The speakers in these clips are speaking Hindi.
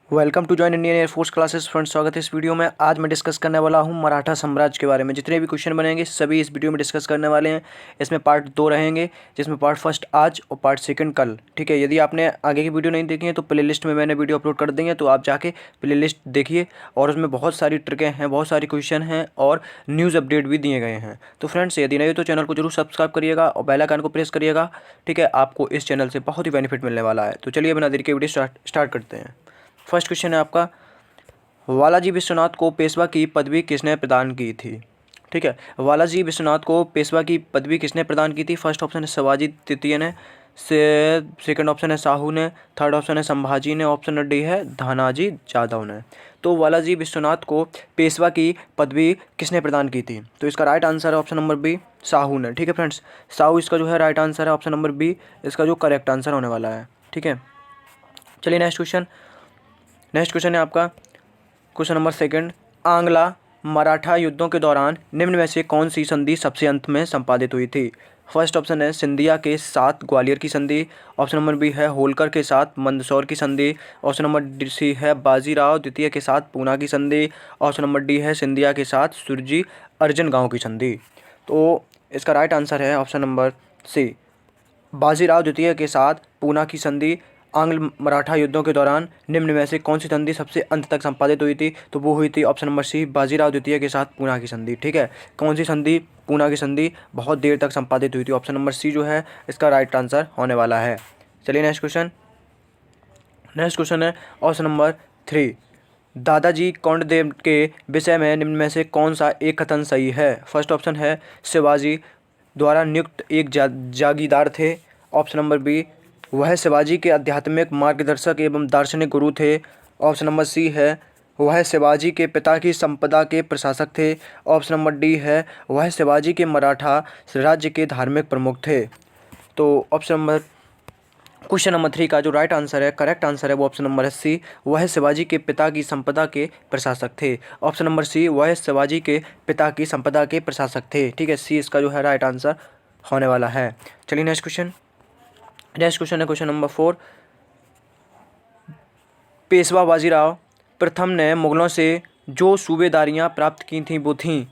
Welcome to join Indian air force classes friends. स्वागत है इस वीडियो में। आज मैं डिस्कस करने वाला हूं मराठा साम्राज्य के बारे में। जितने भी क्वेश्चन बनेंगे सभी इस वीडियो में डिस्कस करने वाले हैं। इसमें पार्ट 2 रहेंगे, जिसमें पार्ट फर्स्ट आज और पार्ट सेकंड कल। ठीक है, यदि आपने आगे की वीडियो नहीं देखी है तो प्लेलिस्ट में मैंने वीडियो अपलोड कर दी है, तो आप जाके प्लेलिस्ट देखिए। और उसमें बहुत सारी ट्रिकें हैं, बहुत सारी क्वेश्चन हैं और न्यूज़ अपडेट भी दिए गए हैं। तो फ्रेंड्स, यदि नहीं हो तो चैनल को जरूर सब्सक्राइब करिएगा और बेल आइकन को प्रेस करिएगा। ठीक है, आपको इस चैनल से बहुत ही बेनिफिट मिलने वाला है। तो चलिए बिना देरी के वीडियो स्टार्ट करते हैं। फर्स्ट क्वेश्चन है आपका, वालाजी विश्वनाथ को पेशवा की पदवी किसने प्रदान की थी। ठीक है, वालाजी विश्वनाथ को पेशवा की पदवी किसने प्रदान की थी। फर्स्ट ऑप्शन है शिवाजी तृतीय ने, सेकंड ऑप्शन है शाहू ने, थर्ड ऑप्शन है संभाजी ने, ऑप्शन डी है धनाजी जादव ने। तो वालाजी विश्वनाथ को पेशवा की पदवी किसने प्रदान की थी, तो इसका राइट आंसर है ऑप्शन नंबर बी, शाहू ने। ठीक है फ्रेंड्स, शाहू इसका जो है राइट आंसर है, ऑप्शन नंबर बी इसका जो करेक्ट आंसर होने वाला है। ठीक है, चलिए नेक्स्ट क्वेश्चन है आपका, क्वेश्चन नंबर सेकंड। आंग्ला मराठा युद्धों के दौरान निम्न में से कौन सी संधि सबसे अंत में संपादित हुई थी। फर्स्ट ऑप्शन है सिंधिया के साथ ग्वालियर की संधि, ऑप्शन नंबर बी है होलकर के साथ मंदसौर की संधि, ऑप्शन नंबर सी है बाजीराव द्वितीय के साथ पूना की संधि, ऑप्शन नंबर डी है सिंधिया के साथ सुरजी अर्जन गांव की संधि। तो इसका राइट आंसर है ऑप्शन नंबर सी, बाजीराव द्वितीय के साथ पूना की संधि। आंग्ल मराठा युद्धों के दौरान निम्न में से कौन सी संधि सबसे अंत तक संपादित हुई थी, तो वो हुई थी ऑप्शन नंबर सी, बाजीराव द्वितीय के साथ पूना की संधि। ठीक है, कौन सी संधि, पूना की संधि बहुत देर तक संपादित हुई थी। ऑप्शन नंबर सी जो है इसका राइट आंसर होने वाला है। चलिए नेक्स्ट क्वेश्चन है ऑप्शन नंबर 3। दादाजी कौंडदेव के विषय में निम्न में से कौन सा एक कथन सही है। फर्स्ट ऑप्शन है शिवाजी द्वारा नियुक्त एक जागीरदार थे, ऑप्शन नंबर बी वह शिवाजी के आध्यात्मिक मार्गदर्शक एवं दार्शनिक गुरु थे, ऑप्शन नंबर सी है वह शिवाजी के पिता की संपदा के प्रशासक थे, ऑप्शन नंबर डी है वह शिवाजी के मराठा राज्य के धार्मिक प्रमुख थे। तो क्वेश्चन नंबर 3 का जो राइट आंसर है, करेक्ट आंसर है, वो ऑप्शन नंबर है सी, वह शिवाजी के पिता की संपदा के प्रशासक थे। ऑप्शन नंबर सी, वह शिवाजी के पिता की संपदा के प्रशासक थे। ठीक है, सी इसका जो है राइट आंसर होने वाला है। चलिए नेक्स्ट क्वेश्चन है क्वेश्चन नंबर 4। पेशवा बाजीराव प्रथम ने मुगलों से जो सूबेदारियां प्राप्त की थीं वो थीं।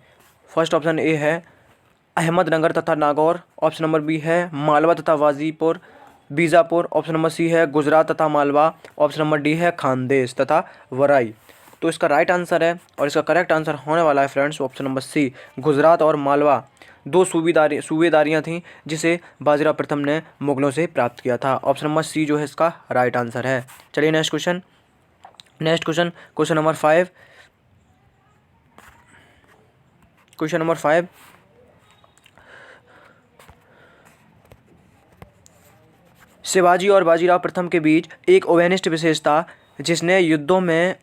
फर्स्ट ऑप्शन ए है अहमदनगर तथा नागौर, ऑप्शन नंबर बी है मालवा तथा वाजीपुर बीजापुर, ऑप्शन नंबर सी है गुजरात तथा मालवा, ऑप्शन नंबर डी है खानदेश तथा वराई। तो इसका राइट आंसर है और इसका करेक्ट आंसर होने वाला है friends option number C, Gujarat और मालवा दो सूबेदारियाँ थीं जिसे बाजीराव प्रथम ने मुगलों से प्राप्त किया था। ऑप्शन नंबर सी जो है इसका राइट आंसर है। चलिए question number 5। Question number 5, Shivaji और बाजीराव प्रथम के बीच एक ओवेनिस्ट विशेषता जिसने युद्धों में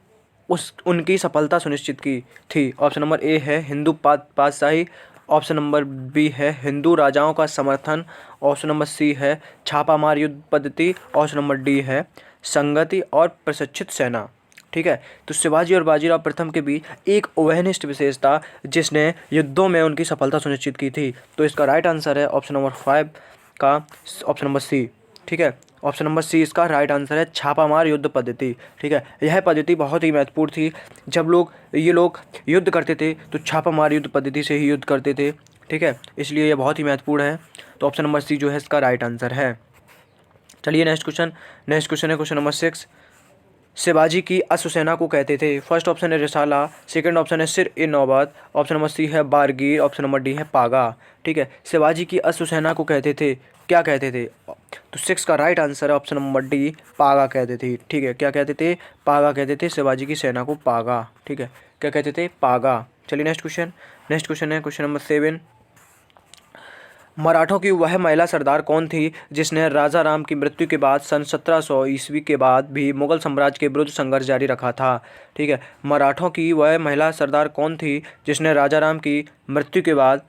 उनकी सफलता सुनिश्चित की थी। ऑप्शन नंबर ए है हिंदू पातशाही, ऑप्शन नंबर बी है हिंदू राजाओं का समर्थन, ऑप्शन नंबर सी है छापामार युद्ध पद्धति, ऑप्शन नंबर डी है संगति और प्रशिक्षित सेना। ठीक है, तो शिवाजी और बाजीराव प्रथम के बीच एक ओवेनिस्ट विशेषता जिसने युद्धों में उनकी सफलता सुनिश्चित की थी। तो इसका राइट आंसर है ऑप्शन नंबर 5 का ऑप्शन नंबर सी। ठीक है, ऑप्शन नंबर सी इसका राइट आंसर है छापामार युद्ध पद्धति। ठीक है, यह पद्धति बहुत ही महत्वपूर्ण थी। जब ये लोग युद्ध करते थे तो छापामार युद्ध पद्धति से ही युद्ध करते थे। ठीक है, इसलिए यह बहुत ही महत्वपूर्ण है। तो ऑप्शन नंबर सी जो है इसका राइट आंसर है। चलिए नेक्स्ट क्वेश्चन है क्वेश्चन नंबर 6। शिवाजी की अश्वसेना को कहते थे। फर्स्ट ऑप्शन है रिसाला, सेकंड ऑप्शन है सिर ए नौबत, ऑप्शन नंबर सी है बारगीर, ऑप्शन नंबर डी है पागा। ठीक है, शिवाजी की अश्वसेना को कहते थे, क्या कहते थे, तो 6 का राइट आंसर है ऑप्शन नंबर डी, पागा कहते थे। ठीक है, क्या कहते थे, पागा कहते थे, शिवाजी की सेना को पागा। ठीक है, क्या कहते थे, पागा। चलिए नेक्स्ट क्वेश्चन है क्वेश्चन नंबर 7। मराठों की वह महिला सरदार कौन थी जिसने राजा राम की मृत्यु के बाद सन 1700 ईस्वी के बाद भी मुगल साम्राज्य के विरुद्ध संघर्ष जारी रखा था। ठीक है, मराठों की वह महिला सरदार कौन थी जिसने राजा राम की मृत्यु के बाद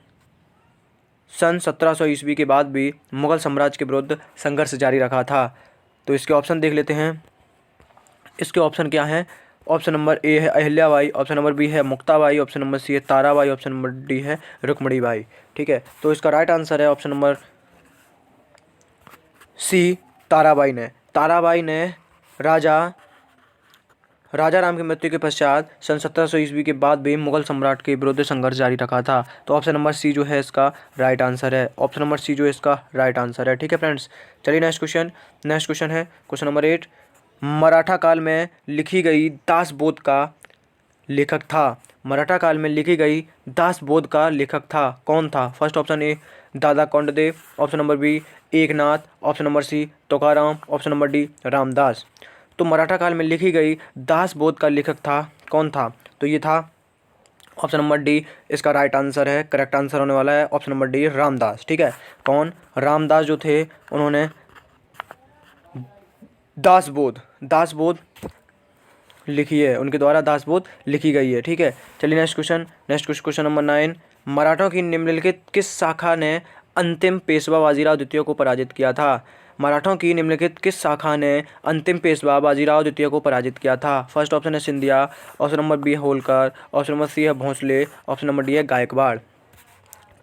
सन 1700 ईस्वी के बाद भी मुगल साम्राज्य के विरुद्ध संघर्ष जारी रखा था। तो इसके ऑप्शन देख लेते हैं। इसके ऑप्शन क्या हैं, ऑप्शन नंबर ए है अहिल्याबाई, ऑप्शन नंबर बी है मुक्ताबाई, ऑप्शन नंबर सी है ताराबाई, ऑप्शन नंबर डी है रुक्मणीबाई। ठीक है, तो इसका राइट आंसर है ऑप्शन नंबर सी, ताराबाई ने राजा राजा राम की मृत्यु के पश्चात सन 1700 ईस्वी के बाद भी मुगल सम्राट के विरुद्ध संघर्ष जारी रखा था। तो ऑप्शन नंबर सी जो है इसका राइट आंसर है। ऑप्शन नंबर सी जो है इसका राइट आंसर है। ठीक है फ्रेंड्स, चलिए नेक्स्ट क्वेश्चन है क्वेश्चन नंबर 8। मराठा काल में लिखी गई दासबोध का लेखक था। मराठा काल में लिखी गई दासबोध का लेखक था कौन था? First option A Dada Kondadev, option number B Eknath, option number C Tukaram, option number D Ramdas. तो मराठा काल में लिखी गई दासबोध का लेखक था कौन था? तो ये था ऑप्शन नंबर डी इसका राइट आंसर है। करेक्ट आंसर होने वाला है ऑप्शन नंबर डी रामदास। ठीक है, कौन? रामदास जो थे उन्होंने दासबोध लिखी है, उनके द्वारा दासबोध लिखी गई है। ठीक है, चलिए नेक्स्ट क्वेश्चन नंबर 9। मराठों की निम्नलिखित किस शाखा ने अंतिम पेशवा बाजीराव द्वितीय को पराजित किया था? मराठों की निम्नलिखित किस शाखा ने अंतिम पेशवा बाजीराव द्वितीय को पराजित किया था? फर्स्ट ऑप्शन है सिंधिया, ऑप्शन नंबर बी है होलकर, ऑप्शन नंबर सी है भोंसले, ऑप्शन नंबर डी है गायकवाड़।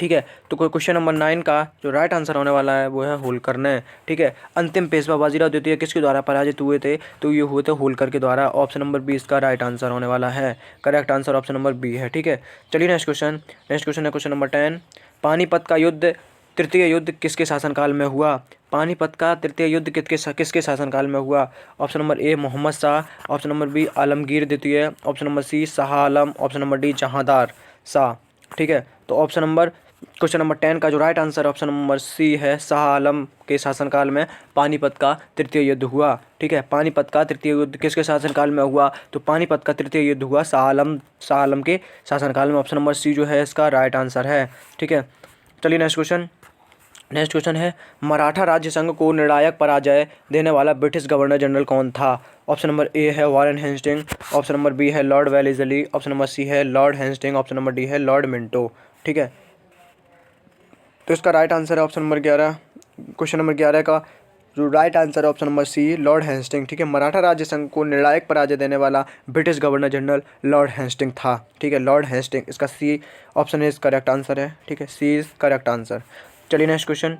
ठीक है, तो क्वेश्चन नंबर 9 का जो राइट आंसर होने वाला है वो है होलकर ने। ठीक है, अंतिम पेशवा बाजीराव द्वितीय किसके द्वारा पराजित हुए थे? तो ये हुए थे होलकर के द्वारा। ऑप्शन नंबर बी इसका राइट आंसर होने वाला है। Correct answer option number B है। ठीक है, चलिए नेक्स्ट क्वेश्चन है क्वेश्चन नंबर 10। पानीपत का युद्ध तृतीय युद्ध किसके शासनकाल में हुआ? पानीपत का तृतीय युद्ध किसके शासनकाल में हुआ? Option number A Mohammad Shah, option number B Alamgir द्वितीय, option number C Shah Alam, option number D Jahandar Shah. ठीक है, तो क्वेश्चन नंबर 10 का जो right answer option number C है, शाह आलम के शासनकाल में पानीपत का तृतीय युद्ध हुआ। ठीक है, पानीपत का तृतीय युद्ध किसके शासनकाल में हुआ? तो पानीपत का तृतीय युद्ध हुआ शाह आलम के शासनकाल में। ऑप्शन नंबर सी जो है इसका राइट आंसर है। ठीक है, चलिए नेक्स्ट क्वेश्चन है मराठा राज्य संघ को निर्णायक पराजय देने वाला ब्रिटिश गवर्नर जनरल कौन था? ऑप्शन नंबर ए है Warren Hasting, option number B है Lord Wellesley, option number C है Lord Hasting, option number D है लॉर्ड मिंटो। ठीक है, तो इसका राइट आंसर है ऑप्शन नंबर 11। क्वेश्चन नंबर 11 का जो राइट आंसर है option number C Lord Hasting. ठीक है, मराठा राज्य संघ को निर्णायक पराजय देने वाला British governor general lord Hastings था। ठीक है, लॉर्ड हेस्टिंग इसका C option is correct answer है। ठीक है, सी इज करेक्ट आंसर। चलिए नेक्स्ट क्वेश्चन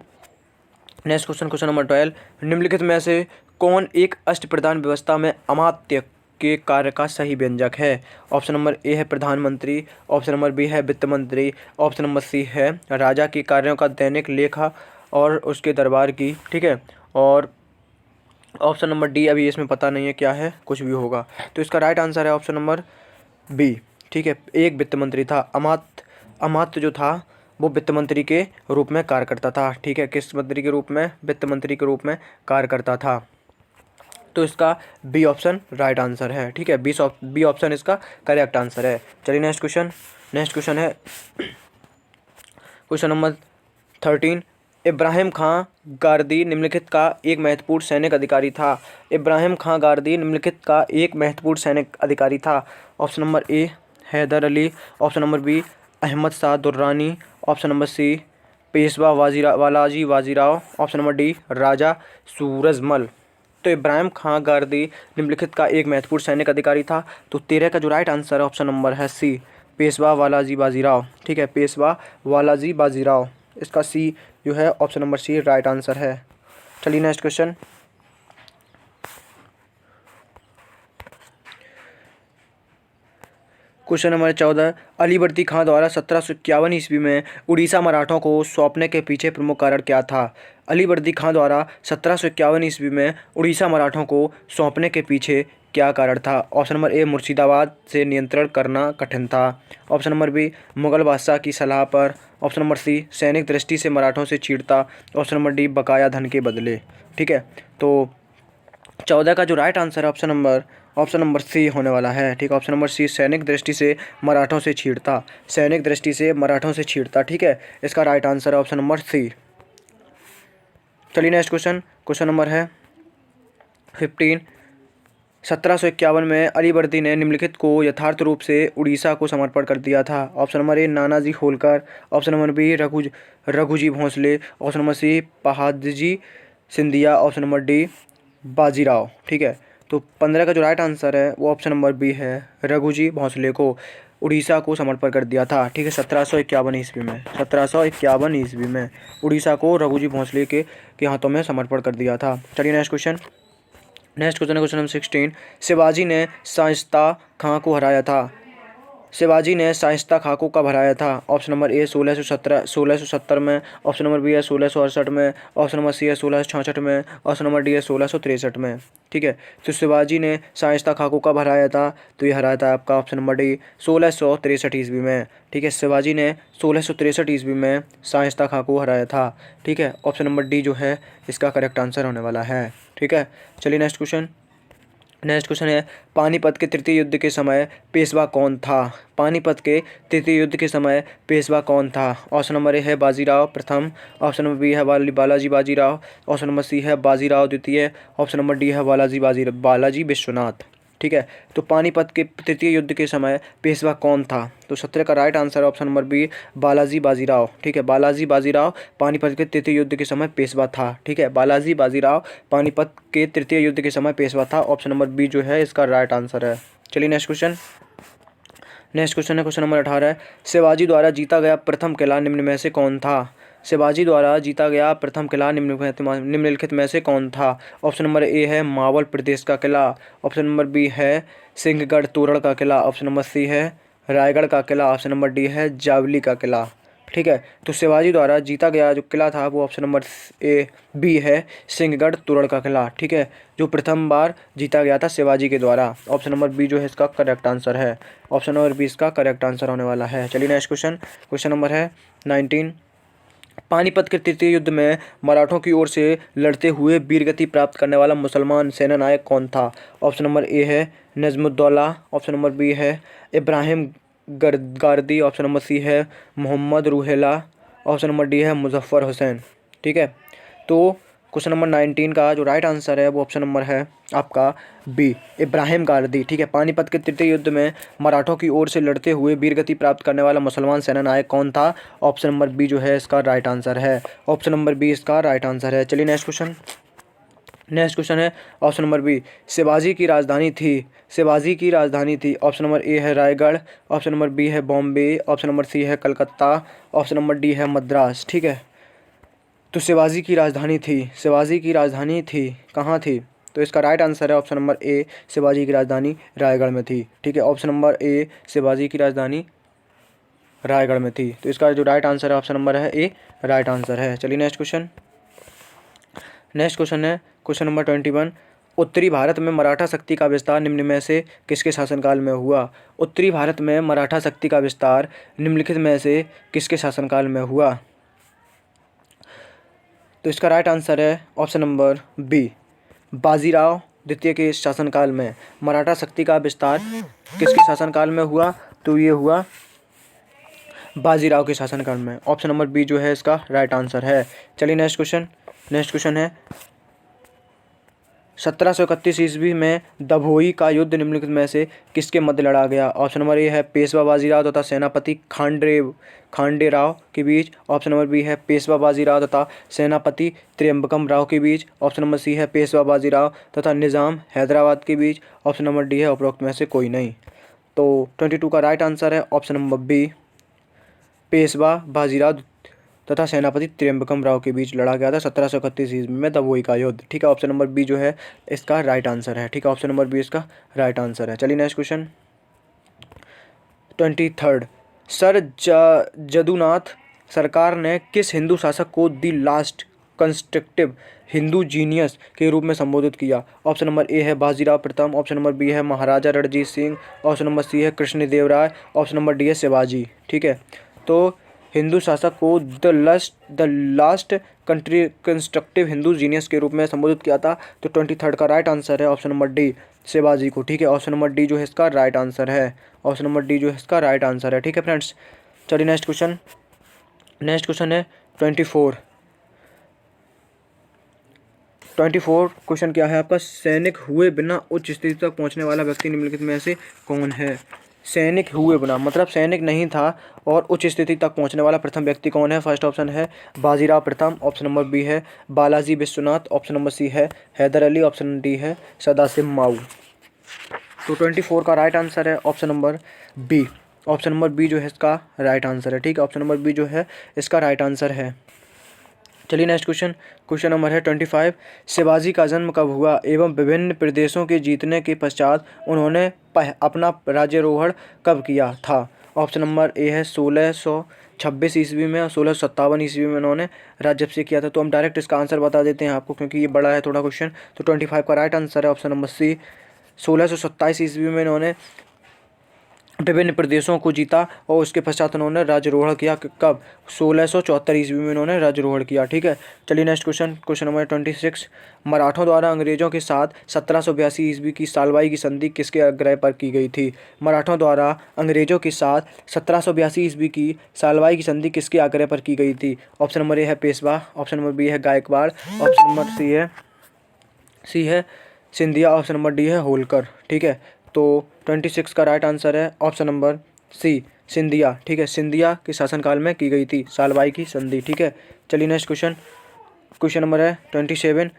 नंबर 12। निम्नलिखित में से कौन एक अष्टप्रधान व्यवस्था में अमात्य के कार्य का सही व्यंजक है? ऑप्शन नंबर ए है प्रधानमंत्री, ऑप्शन नंबर बी है वित्त मंत्री, ऑप्शन नंबर सी है राजा के कार्यों का दैनिक लेखा और उसके दरबार की। ठीक है, और ऑप्शन नंबर डी अभी इसमें पता नहीं है क्या है, कुछ भी होगा। तो इसका राइट आंसर है ऑप्शन नंबर बी। ठीक है, एक वित्त मंत्री था। अमात्य जो था वो वित्त मंत्री के रूप में कार्य करता था। ठीक है, किस मंत्री के रूप में? वित्त मंत्री के रूप में कार्य करता था। तो इसका बी ऑप्शन राइट आंसर है। ठीक है, बी ऑप्शन इसका करेक्ट आंसर है। चलिए नेक्स्ट क्वेश्चन है क्वेश्चन नंबर 13। इब्राहिम खां गारदी निम्नलिखित का एक महत्वपूर्ण सैनिक अधिकारी था। इब्राहिम खां गारदी निम्नलिखित का एक महत्वपूर्ण सैनिक अधिकारी था। Option number A Hyder Ali, option number B Ahmad Shah Durrani, option number C Peshwa Balaji Bajirao, option number D Raja Surajmal. तो इब्राहिम खां गारदी निम्नलिखित का एक महत्वपूर्ण सैनिक अधिकारी था। तो 13 का जो राइट आंसर है ऑप्शन नंबर है सी पेशवा वालाजी बाजीराव। ठीक है, पेशवा वालाजी बाजीराव इसका सी जो है option number C right answer है। चलिए next question number 14। Alivardi Khan द्वारा 1751 ईस्वी में उड़ीसा मराठों को सौंपने के पीछे प्रमुख कारण क्या था? अलीवर्दी खां द्वारा 1751 ईस्वी में उड़ीसा मराठों को सौंपने के पीछे क्या कारण था? ऑप्शन नंबर ए मुर्शिदाबाद से नियंत्रण करना कठिन था, ऑप्शन नंबर बी मुगल बादशाह की सलाह पर, ऑप्शन नंबर सी सैनिक दृष्टि से मराठों से चीड़ता, ऑप्शन नंबर डी बकाया धन के बदले। ठीक है, तो 14 का जो राइट आंसर है ऑप्शन नंबर सी होने वाला है। ठीक है, ऑप्शन नंबर सी सैनिक दृष्टि से मराठों से छीड़ता, सैनिक दृष्टि से मराठों से छीड़ता। ठीक है, इसका राइट आंसर है ऑप्शन नंबर सी। चलिए नेक्स्ट क्वेश्चन नंबर है 15। 1751 में अलीवर्दी ने निम्नलिखित को यथार्थ रूप से उड़ीसा को समर्पण कर दिया था। Option number A Nanaji Holkar, option number B Raghuji Bhonsle, option number C Pahadji Scindia, option number D Bajirao. ठीक है, तो 15 का जो राइट आंसर है वो ऑप्शन नंबर बी है, रघुजी भोंसले को उड़ीसा को समर्पण कर दिया था। ठीक है, 1751 ईस्वी में उड़ीसा को रघुजी भोंसले के हाथों में समर्पण कर दिया था। चलिए नेक्स्ट नेक्स्ट क्वेश्चन है क्वेश्चन नंबर 16। शिवाजी ने शाइस्ता खां को हराया था। शिवाजी ने शाइस्ता खां को कब हराया था? ऑप्शन नंबर ए 1670 में, ऑप्शन नंबर बी है 1668 में, ऑप्शन नंबर सी है 1666 में, ऑप्शन नंबर डी है 1663 में। ठीक है, तो शिवाजी ने शाइस्ता खां को कब हराया था? तो ये हराया था आपका ऑप्शन नंबर डी 1663 ईस्वी में। ठीक है, शिवाजी ने 1663 ईस्वी में शाइस्ता खां को हराया था। ठीक है, ऑप्शन नंबर डी जो है इसका करेक्ट आंसर होने वाला है। ठीक है, चलिए नेक्स्ट क्वेश्चन। नेक्स्ट क्वेश्चन है पानीपत के तृतीय युद्ध के समय पेशवा कौन था? पानीपत के तृतीय युद्ध के समय पेशवा कौन था? ऑप्शन नंबर ए है बाजीराव प्रथम, ऑप्शन नंबर बी है Balaji Bajirao, option number C है बाजीराव द्वितीय, ऑप्शन नंबर डी है बालाजी विश्वनाथ। ठीक है, तो पानीपत के तृतीय युद्ध के समय पेशवा कौन था? तो 17 का राइट आंसर है option number B Balaji Bajirao. ठीक है, बालाजी बाजीराव पानीपत के तृतीय युद्ध के समय पेशवा था। ठीक है, बालाजी बाजीराव पानीपत के तृतीय युद्ध के समय पेशवा था। ऑप्शन नंबर बी जो है इसका राइट आंसर है। चलिए नेक्स्ट क्वेश्चन। नेक्स्ट क्वेश्चन है क्वेश्चन नंबर 18। शिवाजी द्वारा जीता गया प्रथम किला निम्न में से कौन था? शिवाजी द्वारा जीता गया प्रथम किला निम्नलिखित में से कौन था? ऑप्शन नंबर ए है मावल प्रदेश का किला, ऑप्शन नंबर बी है सिंहगढ़ तोरण का किला, ऑप्शन नंबर सी है रायगढ़ का किला, ऑप्शन नंबर डी है जावली का किला। ठीक है, तो शिवाजी द्वारा जीता गया जो किला था वो ऑप्शन नंबर ए बी है सिंहगढ़ तोरण का किला। ठीक है, जो प्रथम बार जीता गया था शिवाजी के द्वारा। ऑप्शन नंबर बी जो है इसका करेक्ट आंसर है। ऑप्शन नंबर बी इसका करेक्ट आंसर होने वाला है। चलिए नेक्स्ट क्वेश्चन। क्वेश्चन नंबर है 19। पानीपत के तृतीय युद्ध में मराठों की ओर से लड़ते हुए वीरगति प्राप्त करने वाला मुसलमान सेनानायक कौन था? ऑप्शन नंबर ए है नजमुद्दौला, ऑप्शन नंबर बी है Ibrahim Gardi, option number C है Mohammad Ruhela, option number D है मुजफ्फर हुसैन। ठीक है, तो क्वेश्चन नंबर 19 का जो राइट आंसर है वो ऑप्शन नंबर है आपका बी इब्राहिम गारदी। ठीक है, पानीपत के तृतीय युद्ध में मराठों की ओर से लड़ते हुए वीरगति प्राप्त करने वाला मुसलमान सेनानायक कौन था? ऑप्शन नंबर बी जो है इसका राइट आंसर है। ऑप्शन नंबर बी इसका राइट आंसर है। चलिए नेक्स्ट क्वेश्चन। नेक्स्ट क्वेश्चन है ऑप्शन नंबर बी शिवाजी की राजधानी थी। शिवाजी की राजधानी थी। ऑप्शन नंबर ए है रायगढ़, ऑप्शन नंबर बी है बॉम्बे, ऑप्शन नंबर सी है कलकत्ता, ऑप्शन नंबर डी है मद्रास। ठीक है, तो शिवाजी की राजधानी थी, शिवाजी की राजधानी थी कहाँ थी? तो इसका राइट आंसर है ऑप्शन नंबर ए शिवाजी की राजधानी रायगढ़ में थी। ठीक है, ऑप्शन नंबर ए शिवाजी की राजधानी रायगढ़ में थी। तो इसका जो राइट आंसर है ऑप्शन नंबर है ए राइट आंसर है। चलिए नेक्स्ट क्वेश्चन। नेक्स्ट क्वेश्चन है क्वेश्चन नंबर 21। उत्तरी भारत में मराठा शक्ति का विस्तार निम्न में से किसके शासनकाल में हुआ? उत्तरी भारत में मराठा शक्ति का विस्तार निम्नलिखित में से किसके शासनकाल में हुआ? तो इसका राइट आंसर है ऑप्शन नंबर बी बाजीराव द्वितीय के शासनकाल में मराठा शक्ति का विस्तार किसके शासनकाल में हुआ? तो ये हुआ बाजीराव के शासनकाल में। ऑप्शन नंबर बी जो है इसका राइट आंसर है। चलिए नेक्स्ट क्वेश्चन। नेक्स्ट क्वेश्चन है 1731 ईस्वी में दभोई का युद्ध निम्नलिखित में से किसके मध्य लड़ा गया? ऑप्शन नंबर ए है पेशवा बाजीराव तथा सेनापति खांडेराव के बीच, ऑप्शन नंबर बी है पेशवा बाजीराव तथा सेनापति त्र्यंबकम राव के बीच, ऑप्शन नंबर सी है पेशवा बाजीराव तथा निज़ाम हैदराबाद के बीच, ऑप्शन नंबर डी है उपरोक्त में से कोई नहीं। तो 22 का राइट आंसर है option number B Peshwa Bajirao तथा सेनापति त्र्यंबकम राव के बीच लड़ा गया था 1731 ईस्वी में दभोई का युद्ध। ठीक है, ऑप्शन नंबर बी जो है इसका राइट आंसर है। ठीक है, ऑप्शन नंबर बी इसका राइट आंसर है। चलिए नेक्स्ट क्वेश्चन 23। सर जदुनाथ सरकार ने किस हिंदू शासक को the last constructive Hindu genius के रूप में संबोधित किया? ऑप्शन नंबर ए है बाजीराव प्रथम, ऑप्शन नंबर बी है Maharaja Ranjit Singh, option number C है कृष्णदेवराय, ऑप्शन नंबर डी है शिवाजी। ठीक है, तो हिंदू शासक को the last constructive Hindu genius के रूप में संबोधित किया था। तो 23 का राइट आंसर है ऑप्शन नंबर डी शिवाजी को। ठीक है, ऑप्शन नंबर डी जो है इसका राइट आंसर है। ऑप्शन नंबर डी जो है इसका राइट आंसर है। ठीक है फ्रेंड्स, चलिए नेक्स्ट क्वेश्चन। नेक्स्ट क्वेश्चन है 24। क्वेश्चन क्या है आपका? सैनिक हुए बिना उच्च स्थिति तक पहुंचने वाला व्यक्ति निम्नलिखित में से कौन है? सैनिक हुए बिना मतलब सैनिक नहीं था और उच्च स्थिति तक पहुंचने वाला प्रथम व्यक्ति कौन है? फर्स्ट ऑप्शन है बाजीराव प्रथम, ऑप्शन नंबर बी है Balaji Vishwanath, option number C है हैदर अली, ऑप्शन डी है सदाशिव माऊ। तो 24 का राइट आंसर है option number B. Option number B जो है इसका राइट आंसर है। ठीक है, ऑप्शन नंबर बी जो है इसका राइट आंसर है। चलिए नेक्स्ट क्वेश्चन, क्वेश्चन नंबर है 25। शिवाजी का जन्म कब हुआ एवं विभिन्न प्रदेशों के जीतने के पश्चात उन्होंने अपना राज्यारोहण कब किया था? ऑप्शन नंबर ए है 1626 ईस्वी में और 1657 ईस्वी में उन्होंने राज्याभिषेक किया था। तो हम डायरेक्ट इसका आंसर बता देते हैं आपको, क्योंकि ये बड़ा है थोड़ा क्वेश्चन। तो 25 का राइट आंसर है ऑप्शन नंबर सी, 1627 ईस्वी में इन्होंने विभिन्न प्रदेशों को जीता और उसके पश्चात उन्होंने राज्यारोहण किया। कब? 1674 ईस्वी में उन्होंने राज्यारोहण किया। ठीक है, चलिए नेक्स्ट क्वेश्चन, क्वेश्चन नंबर 26। मराठों द्वारा अंग्रेजों के साथ 1782 ईस्वी की सालवाई की संधि किसके आग्रह पर की गई थी? मराठों द्वारा अंग्रेजों के साथ 1782 ईस्वी की सालवाई की संधि किसके आग्रह पर की गई थी? ऑप्शन नंबर ए है पेशवा, ऑप्शन नंबर बी है गायकवाड़, ऑप्शन नंबर सी है सिंधिया, ऑप्शन नंबर डी है होलकर। ठीक है, तो 26 का राइट आंसर है ऑप्शन नंबर सी, सिंधिया। ठीक है, सिंधिया के शासनकाल में की गई थी सालवाई की संधि। ठीक है, चलिए नेक्स्ट क्वेश्चन, क्वेश्चन नंबर है 27।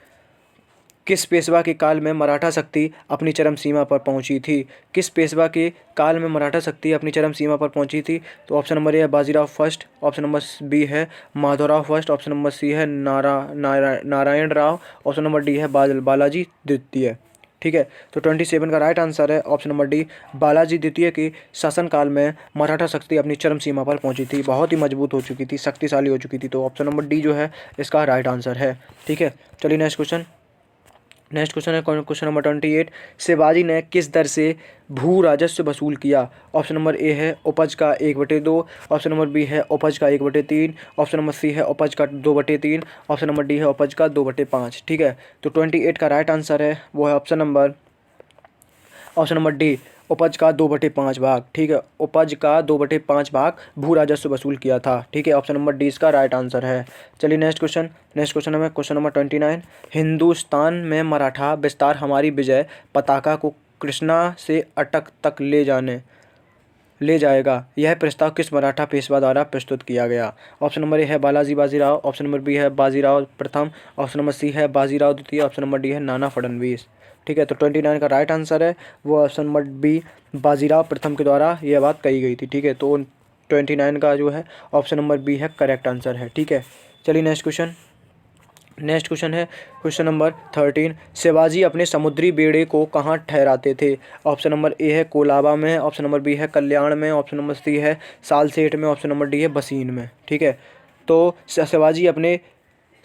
किस पेशवा के काल में मराठा शक्ति अपनी चरम सीमा पर पहुंची थी? किस पेशवा के काल में मराठा शक्ति अपनी चरम सीमा पर पहुंची थी? तो ऑप्शन नंबर ए है Bajirao first, option number B है Madhavrao first, option number C है Narayan Rao, option number D है बालाजी द्वितीय। ठीक है, तो 27 का राइट आंसर है ऑप्शन नंबर डी, बालाजी द्वितीय के शासनकाल में मराठा शक्ति अपनी चरम सीमा पर पहुंची थी, बहुत ही मजबूत हो चुकी थी, शक्तिशाली हो चुकी थी। तो ऑप्शन नंबर डी जो है इसका राइट आंसर है। ठीक है, चलिए नेक्स्ट क्वेश्चन, नेक्स्ट क्वेश्चन है क्वेश्चन नंबर 28। शिवाजी ने किस दर से भू राजस्व वसूल किया? ऑप्शन नंबर ए है उपज का 1/2, ऑप्शन नंबर बी है उपज का 1/3, ऑप्शन नंबर सी है उपज का 2/3, ऑप्शन नंबर डी है उपज का 2/5। ठीक है, तो 28 का राइट आंसर है वो है ऑप्शन नंबर डी, उपज का 2/5 भाग। ठीक है, उपज का 2/5 भाग भू राजस्व वसूल किया था। ठीक है, ऑप्शन नंबर डी इसका राइट आंसर है। चलिए नेक्स्ट क्वेश्चन, नेक्स्ट क्वेश्चन है क्वेश्चन नंबर 29। हिंदुस्तान में मराठा विस्तार हमारी विजय पताका को कृष्णा से अटक तक ले जाएगा, यह प्रस्ताव किस मराठा पेशवा द्वारा प्रस्तुत किया गया? ऑप्शन नंबर ए है Balaji Bajirao, option number B है बाजीराव प्रथम, ऑप्शन नंबर सी है बाजीराव द्वितीय, ऑप्शन नंबर डी है नाना फडणवीस। ठीक है, तो 29 का राइट आंसर है वो ऑप्शन नंबर बी, बाजीराव प्रथम के द्वारा यह बात कही गई थी। ठीक है, तो 29 का जो है ऑप्शन नंबर बी है करेक्ट आंसर है। ठीक है, चलिए नेक्स्ट क्वेश्चन, नेक्स्ट क्वेश्चन है क्वेश्चन नंबर 13। शिवाजी अपने समुद्री बेड़े को कहाँ ठहराते थे? ऑप्शन नंबर ए है कोलाबा में, ऑप्शन नंबर बी है कल्याण में, ऑप्शन नंबर सी है सालसेट में, ऑप्शन नंबर डी है बसीन में। ठीक है, तो शिवाजी अपने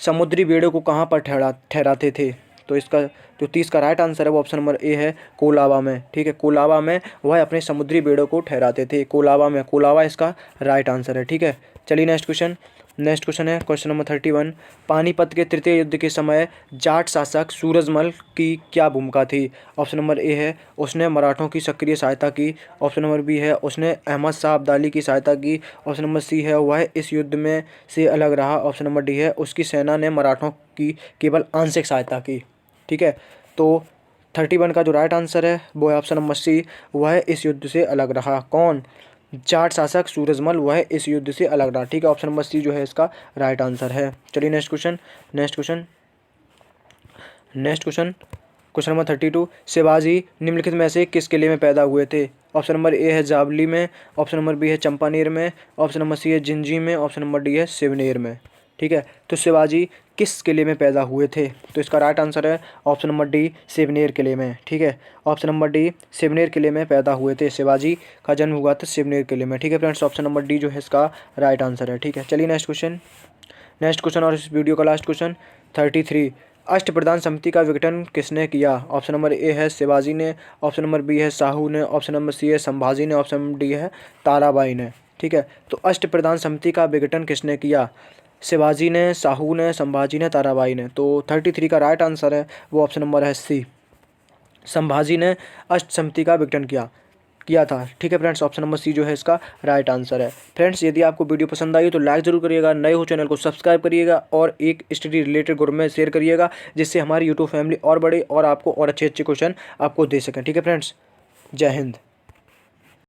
समुद्री बेड़े को कहाँ पर ठहराते थे? तो इसका जो 30 का राइट आंसर है वो ऑप्शन नंबर ए है कोलाबा में। ठीक है, कोलाबा में वह अपने समुद्री बेड़ों को ठहराते थे, कोलाबा में, कोलाबा इसका राइट आंसर है। ठीक है, चलिए नेक्स्ट क्वेश्चन, नेक्स्ट क्वेश्चन है क्वेश्चन नंबर 31। पानीपत के तृतीय युद्ध के समय जाट शासक सूरजमल की क्या भूमिका थी? ऑप्शन नंबर ए है उसने मराठों की सक्रिय सहायता की, ऑप्शन नंबर बी है उसने अहमद शाह अब्दाली की सहायता की, ऑप्शन नंबर सी है वह इस युद्ध में से अलग रहा, ऑप्शन नंबर डी है उसकी सेना ने मराठों की केवल आंशिक सहायता की। ठीक है, तो 31 का जो राइट आंसर है वो है ऑप्शन नंबर सी, वह इस युद्ध से अलग रहा। कौन? जाट शासक सूरजमल, वह इस युद्ध से अलग रहा। ठीक है, ऑप्शन नंबर सी जो है इसका राइट आंसर है। चलिए next question, next question, next question, question number 32। Shivaji निम्नलिखित में से किस किले में पैदा हुए थे? ऑप्शन नंबर ए है जावली में, ऑप्शन नंबर बी है चंपानेर में, ऑप्शन नंबर सी है जिंजी में, ऑप्शन नंबर डी है सिवनेर में। ठीक है, तो शिवाजी किस किले में पैदा हुए थे? तो इसका राइट आंसर है ऑप्शन नंबर डी, सिवनेर किले में। ठीक है, ऑप्शन नंबर डी, सिवनेर किले में पैदा हुए थे। शिवाजी का जन्म हुआ था सिवनेर किले में। ठीक है फ्रेंड्स, ऑप्शन नंबर डी जो है इसका राइट आंसर है। ठीक है, चलिए नेक्स्ट क्वेश्चन, नेक्स्ट क्वेश्चन और इस वीडियो का लास्ट क्वेश्चन 33। अष्टप्रधान समिति का विघटन किसने किया? ऑप्शन नंबर ए है शिवाजी ने, ऑप्शन नंबर बी है साहू ने, ऑप्शन नंबर सी है संभाजी ने, ऑप्शन नंबर डी है ताराबाई ने। ठीक है, तो अष्टप्रधान समिति का विघटन किसने किया? शिवाजी ने, साहू ने, संभाजी ने, ताराबाई ने। तो 33 का राइट आंसर है वो ऑप्शन नंबर है सी, संभाजी ने अष्ट समिति का विघटन किया था। ठीक है फ्रेंड्स, ऑप्शन नंबर सी जो है इसका राइट आंसर है। फ्रेंड्स, यदि आपको वीडियो पसंद आई तो लाइक जरूर करिएगा, नए हो चैनल को सब्सक्राइब करिएगा और एक स्टडी रिलेटेड ग्रुप में शेयर करिएगा, जिससे हमारी यूट्यूब फैमिली और बढ़े और आपको और अच्छे अच्छे क्वेश्चन आपको दे सकें। ठीक है फ्रेंड्स, जय हिंद।